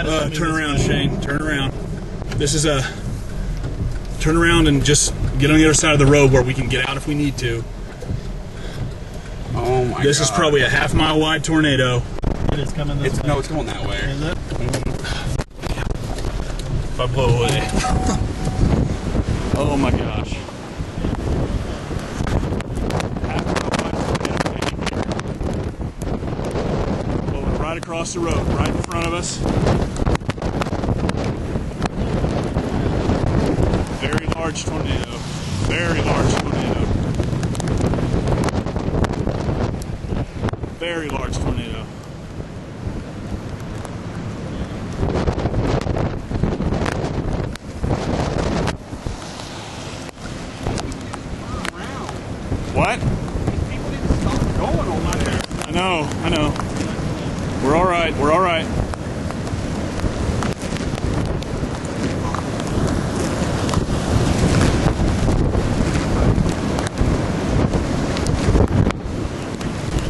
Turn around, Shane. Turn around. This is a turn around and just get on the other side of the road where we can get out if we need to. Oh my God. This is probably a half-mile wide tornado. It is coming this way. No, it's going that way. Is it? If I blow away. Oh my gosh. Blowing right across the road, right in front of us. Very large tornado. Very large tornado. Very large tornado. What? People need to stop going on my there. I know. We're all right. We're all right.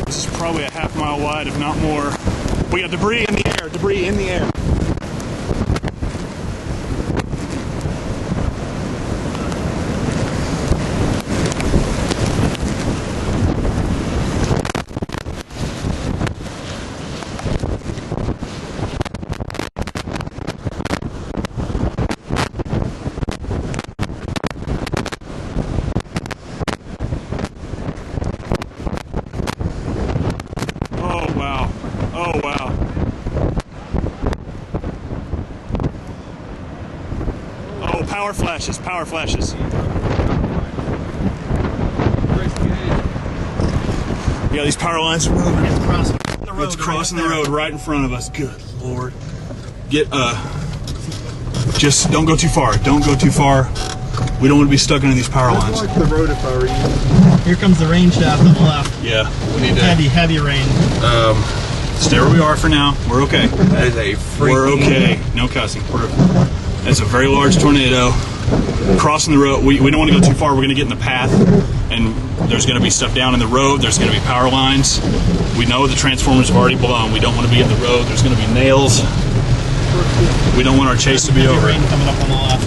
This is probably a half-mile wide, if not more. We got debris in the air. Debris in the air. Oh, wow. Oh, wow. Oh, power flashes, power flashes. Yeah, these power lines are moving. It's crossing the road. It's crossing the road right in front of us. Good Lord. Get, just don't go too far. Don't go too far. We don't want to be stuck into these power lines. I'd watch the road if I were you. Here comes the rain shaft on the left. Yeah, we need to Heavy rain. stay where we are for now. We're okay. That is a freaking... We're okay. No cussing. It's a very large tornado crossing the road. We don't want to go too far. We're going to get in the path, and there's going to be stuff down in the road. There's going to be power lines. We know the transformers have already blown. We don't want to be in the road. There's going to be nails. We don't want our chase to be over. Rain coming up on the left.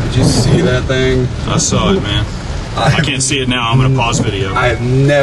Did you see that thing? I saw it, man. I can't see it now. I'm going to pause video. I have never